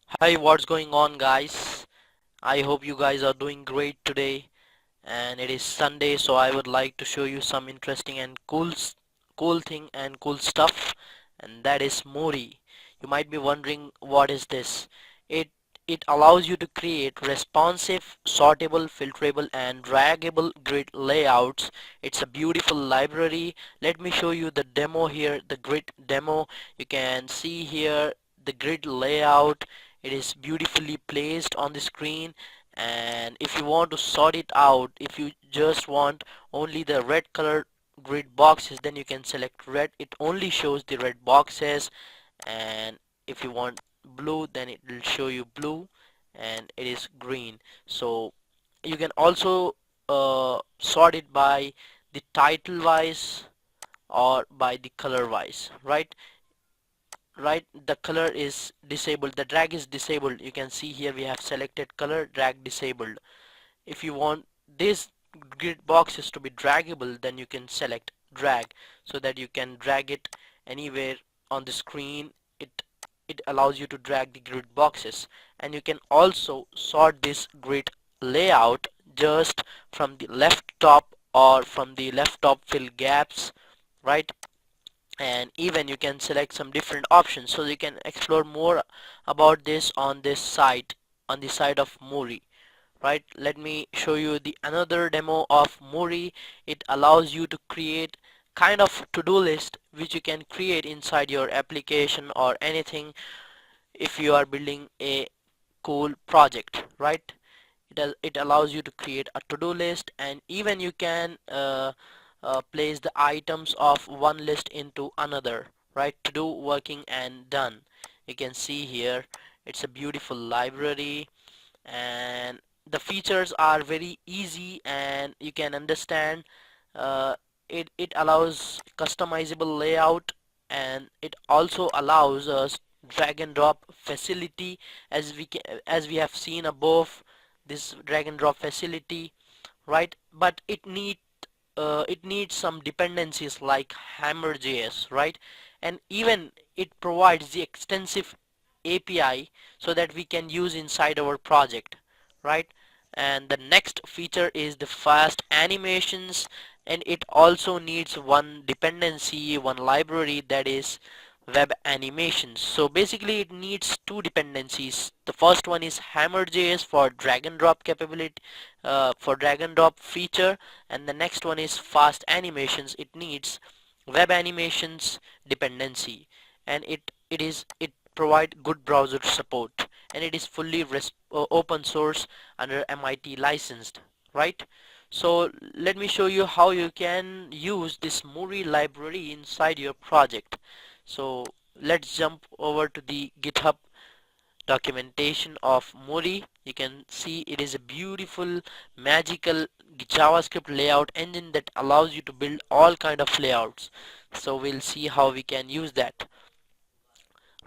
Hi, what's going on, guys? I hope you guys are doing great today. And it is Sunday, so I would like to show you some interesting and cool thing and cool stuff, and that is Muuri. You might be wondering what is this? It it allows you to create responsive, sortable, filterable, and draggable grid layouts. It's a beautiful library. Let me show you the demo here, the grid demo. You can see here the grid layout. It is beautifully placed on the screen, and if you want to sort it out, if you just want only the red color grid boxes, then you can select red. It only shows the red boxes. And if you want blue, then it will show you blue, and it is green. So you can also sort it by the title wise or by the color wise, right. The color is disabled, the drag is disabled. You can see here we have selected color, drag disabled. If you want this grid boxes to be draggable, then you can select drag, so that you can drag it anywhere on the screen. It it allows you to drag the grid boxes, and you can also sort this grid layout just from the left top or from the left top fill gaps, right. And even you can select some different options, so you can explore more about this on this site, on the side of Muuri, right. Let me show you the another demo of Muuri. It allows you to create kind of to-do list which you can create inside your application or anything. If you are building a cool project, right, it allows you to create a to-do list, and even you can place the items of one list into another, right. To do, working, and done. You can see here it's a beautiful library, and the features are very easy and you can understand. uh, it allows customizable layout, and it also allows us drag and drop facility, as we have seen above, this drag and drop facility, right. But it needs some dependencies like hammer.js, right. And even it provides the extensive API so that we can use inside our project, right. And the next feature is the fast animations, and it also needs one dependency, one library, that is web animations. So basically it needs two dependencies. The first one is hammer.js for drag and drop capability, for drag and drop feature, and the next one is fast animations. It needs web animations dependency, and it provide good browser support, and it is fully open source under MIT licensed, right. So let me show you how you can use this Muuri library inside your project. So let's jump over to the GitHub documentation of Muuri. You can see it is a beautiful, magical JavaScript layout engine that allows you to build all kind of layouts. So we'll see how we can use that,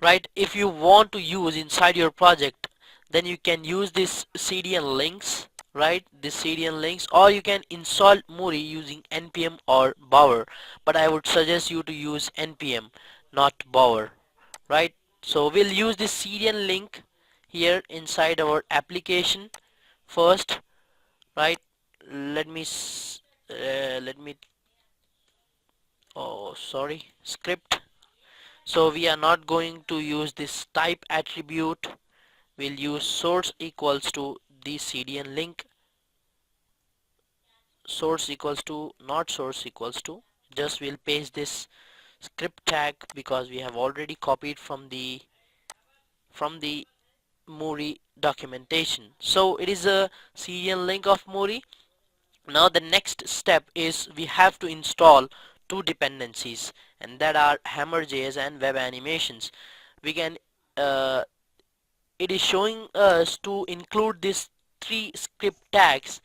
right. If you want to use inside your project, then you can use this CDN links, right, this CDN links, or you can install Muuri using npm or bower, but I would suggest you to use npm, not bower, right. So we'll use this CDN link here inside our application first, right. Let me oh sorry, script. So we are not going to use this type attribute. We'll use source equals to the CDN link, source equals to, not source equals to. Just we'll paste this script tag because we have already copied from the Muuri documentation. So it is a CDN link of Muuri. Now the next step is we have to install two dependencies, and that are hammer.js and web animations. We can uh, it is showing us to include these three script tags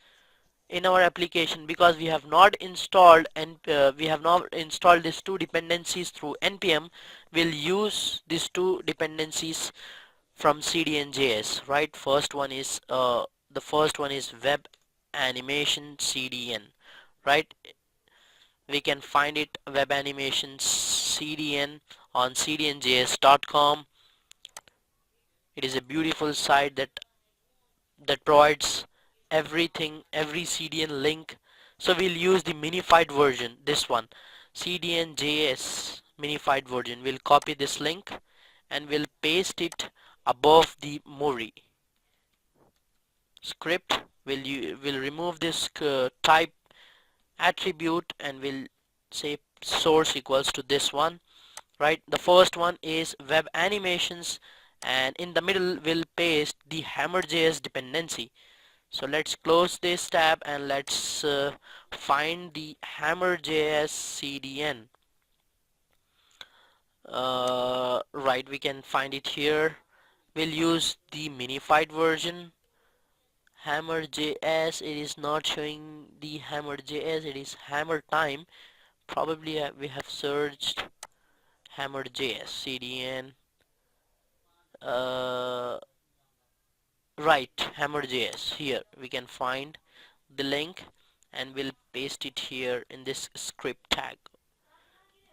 in our application because we have not installed, and we have not installed these two dependencies through npm. We'll use these two dependencies from cdn.js, right. The first one is web animation cdn, right. We can find it, web animation cdn, on cdnjs.com. It is a beautiful site that provides everything, every CDN link. So we'll use the minified version, this one, CDN.js minified version. We'll copy this link and we'll paste it above the Muuri script. We'll remove this type attribute and we'll say source equals to this one, right? The first one is web animations, and in the middle we'll paste the hammer.js dependency. So let's close this tab and let's find the hammer.js CDN. Right, we can find it here. We'll use the minified version. Hammer.js, it is not showing the hammer.js, it is hammer time. Probably we have searched hammer.js CDN. Uh, right, hammer.js. Here we can find the link and we'll paste it here in this script tag.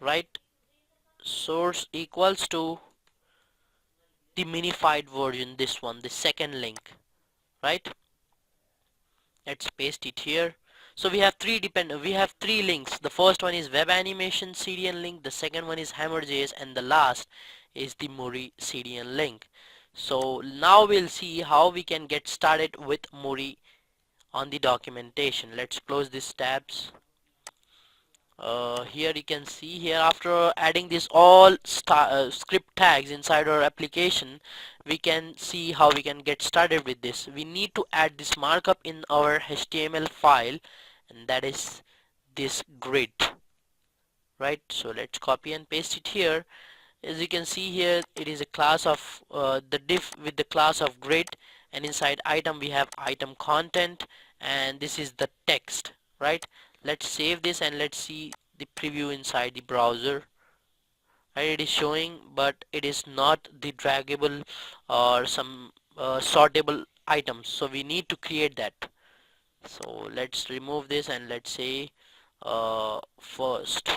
Right, source equals to the minified version, this one, the second link. Right, let's paste it here. So we have three links. The first one is web animation CDN link, the second one is hammer.js, and the last is the Muuri CDN link. So now we'll see how we can get started with Muuri on the documentation. Let's close these tabs. Here you can see here, after adding this all script tags inside our application, we can see how we can get started with this. We need to add this markup in our HTML file, and that is this grid. Right, so let's copy and paste it here. As you can see here, it is a class of the diff with the class of grid, and inside item we have item content, and this is the text. Right, let's save this and let's see the preview inside the browser. Right, it is showing, but it is not the draggable or some sortable items, so we need to create that. So let's remove this and let's say first.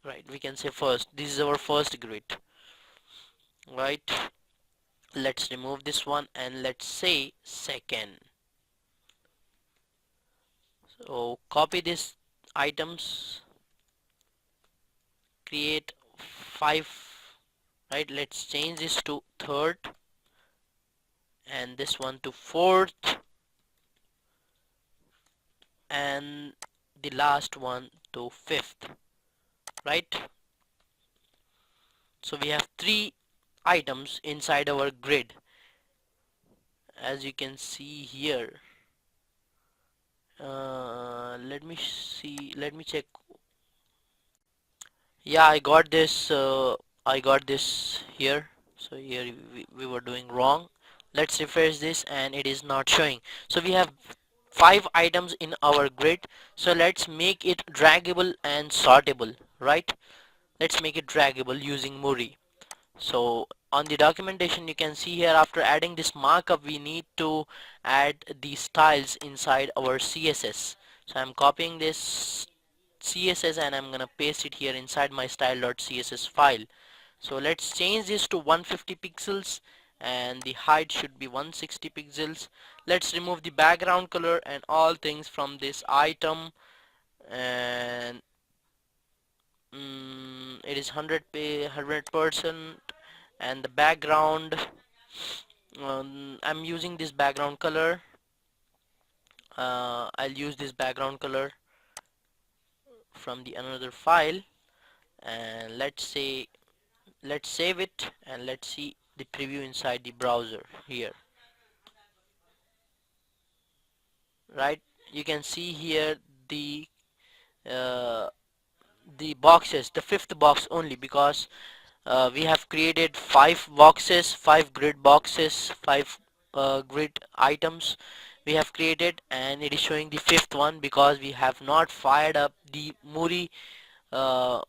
Right, we can say first, this is our first grid. Right, let's remove this one and let's say second. So copy these items, create 5. Right, let's change this to third and this one to fourth and the last one to fifth. Right, so we have 3 items inside our grid, as you can see here. Let me see, let me check. Yeah, I got this here. So here we were doing wrong. Let's refresh this and it is not showing. So we have 5 items in our grid. So let's make it draggable and sortable. Right, let's make it draggable using Muuri. So on the documentation you can see here, after adding this markup we need to add the styles inside our CSS. So I'm copying this CSS and I'm gonna paste it here inside my style.css file. So let's change this to 150 pixels and the height should be 160 pixels. Let's remove the background color and all things from this item, and it is 100%, and the background, I'm using this background color. I'll use this background color from the another file, and let's save it and let's see the preview inside the browser here. Right, you can see here uh, the boxes, the fifth box only, because we have created 5 boxes, 5 grid boxes, 5 grid items we have created, and it is showing the fifth one because we have not fired up the Muuri uh,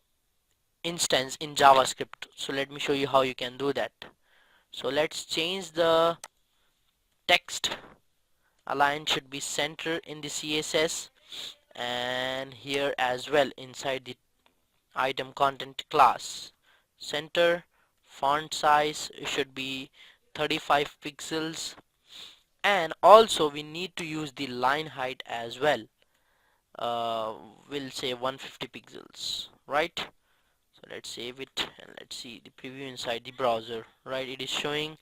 instance in JavaScript. So let me show you how you can do that. So let's change the text. Align should be center in the CSS, and here as well inside the item content class, center font size should be 35 pixels, and also we need to use the line height as well. uh, we'll say 150 pixels, right? So let's save it and let's see the preview inside the browser. Right, it is showing,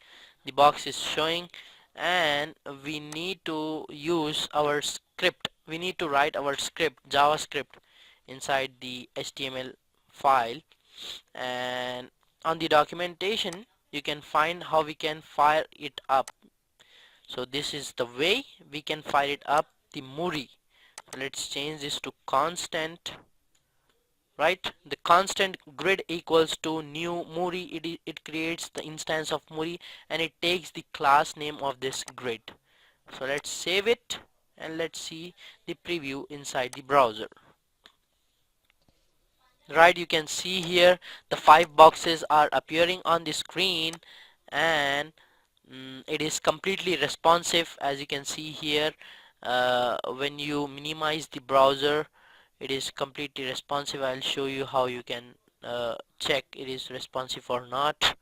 the box is showing, and we need to use our script. We need to write our script, JavaScript, inside the HTML file. And on the documentation you can find how we can fire it up. So this is the way we can fire it up, the Muuri. Let's change this to constant. Right, the constant grid equals to new Muuri. It creates the instance of Muuri, and it takes the class name of this grid. So let's save it and let's see the preview inside the browser. Right, you can see here the 5 boxes are appearing on the screen, and it is completely responsive, as you can see here. When you minimize the browser, it is completely responsive. I'll show you how you can check it is responsive or not.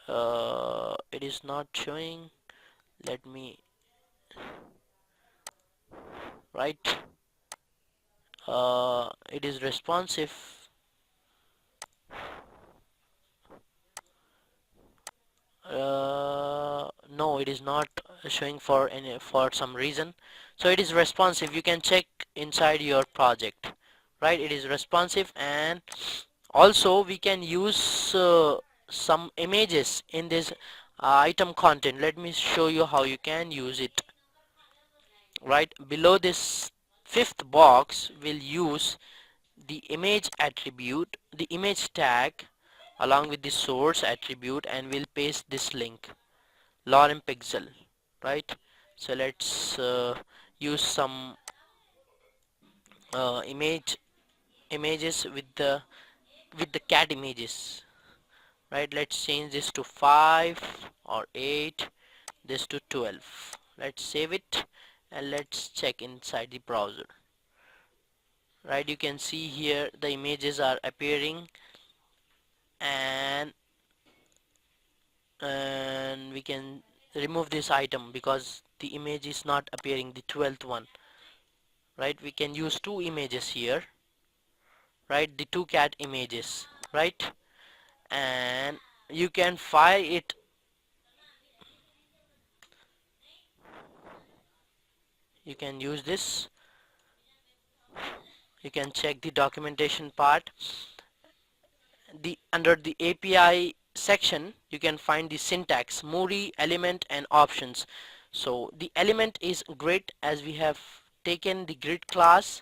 It is not showing. Let me, right, it is responsive. No, it is not showing for some reason. So it is responsive. You can check inside your project. Right, it is responsive. And also we can use some images in this item content. Let me show you how you can use it. Right, below this fifth box we'll use the image attribute, the image tag, along with the source attribute, and we'll paste this link, lorem pixel. Right, so let's use some images with the cat images. Right, let's change this to 5 or 8, this to 12. Let's save it and let's check inside the browser. Right, you can see here the images are appearing, and we can remove this item because the image is not appearing, the 12th one. Right, we can use two images here. Right, the two cat images. Right, and you can file it. You can use this. You can check the documentation part. The under the API section you can find the syntax, Muuri, element, and options. So the element is grid, as we have taken the grid class.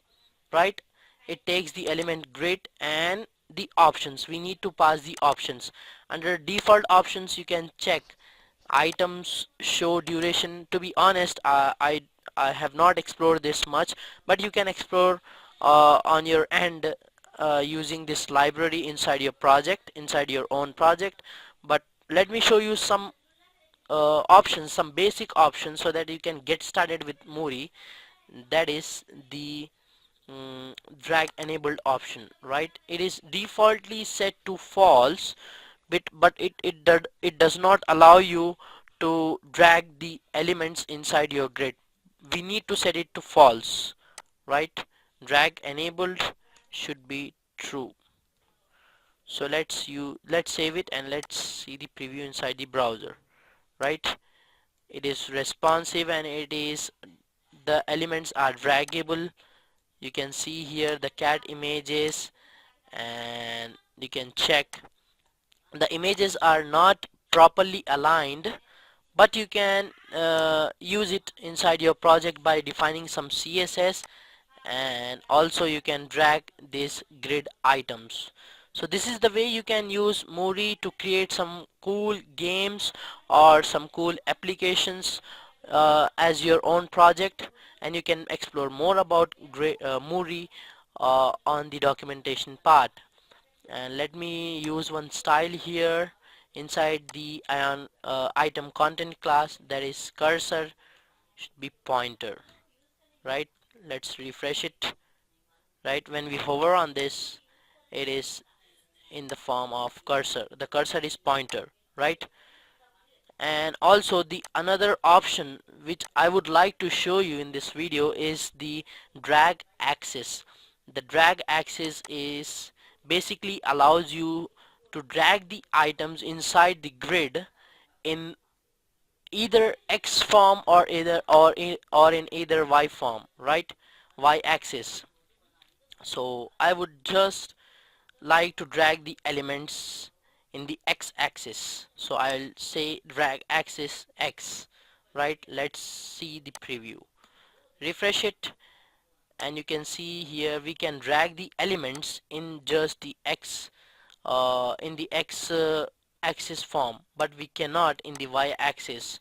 Right, it takes the element grid, and the options, we need to pass the options. Under default options you can check items show duration. To be honest, I have not explored this much, but you can explore on your end using this library inside your project, inside your own project. But let me show you some options, some basic options, so that you can get started with Muuri. That is the drag enabled option. Right, it is defaultly set to false, but it does not allow you to drag the elements inside your grid. We need to set it to false. Right, drag enabled should be true. So let's save it and let's see the preview inside the browser. Right, it is responsive, and it is, the elements are draggable. You can see here the cat images, and you can check the images are not properly aligned, but you can use it inside your project by defining some CSS, and also you can drag these grid items. So this is the way you can use Muuri to create some cool games or some cool applications as your own project, and you can explore more about Muuri on the documentation part. And let me use one style here inside the item content class, that is cursor should be pointer. Right, let's refresh it. Right, when we hover on this, it is in the form of cursor. The cursor is pointer, right? And also the another option which I would like to show you in this video is the drag axis. The drag axis is basically allows you to drag the items inside the grid in either X form or in either Y form, right? Y axis. So I would just like to drag the elements in the X axis. So I'll say drag axis X, right? Let's see the preview. Refresh it, and you can see here we can drag the elements in just the X axis form, but we cannot in the Y axis.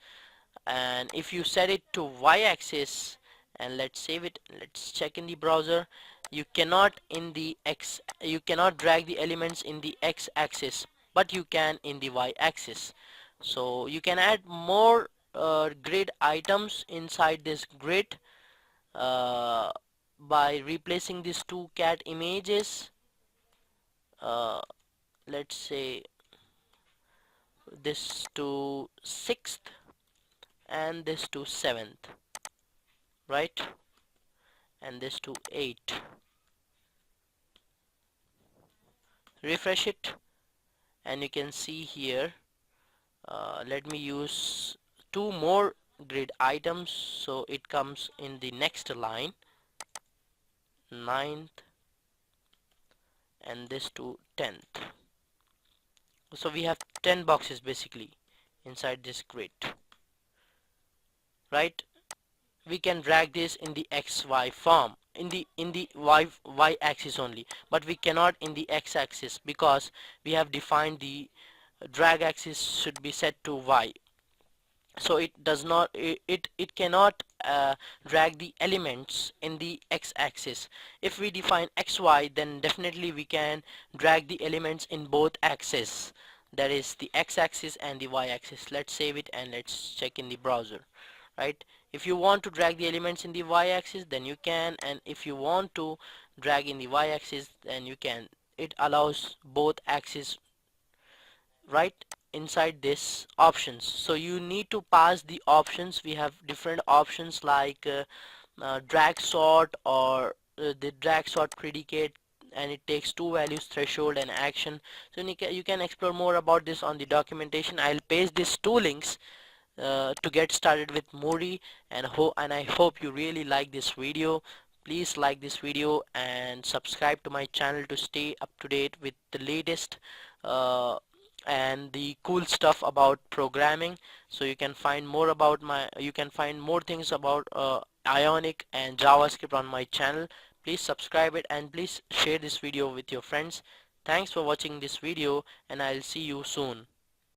And if you set it to y-axis and let's save it, let's check in the browser, you cannot drag the elements in the x-axis, but you can in the y-axis. So you can add more grid items inside this grid uh, by replacing these two cat images. uh, let's say this to 6th and this to 7th, right? And this to 8. Refresh it, and you can see here, let me use two more grid items so it comes in the next line, 9th and this to 10th. So we have 10 boxes basically inside this grid, right? We can drag this in the XY form, in the y axis only, but we cannot in the X axis because we have defined the drag axis should be set to Y. So it does not it cannot drag the elements in the x-axis. If we define xy, then definitely we can drag the elements in both axes, that is the x-axis and the y-axis. Let's save it and let's check in the browser, right? If you want to drag the elements in the y-axis, then you can, and if you want to drag in the y-axis, then you can. It allows both axes, right, inside this options. So you need to pass the options. We have different options like drag sort or the drag sort predicate, and it takes two values, threshold and action. So you can explore more about this on the documentation. I'll paste these two links to get started with Muuri, and I hope you really like this video. Please like this video and subscribe to my channel to stay up to date with the latest uh, and the cool stuff about programming. So you can find more things about Ionic and JavaScript on my channel. Please subscribe it and please share this video with your friends. Thanks for watching this video, and I'll see you soon.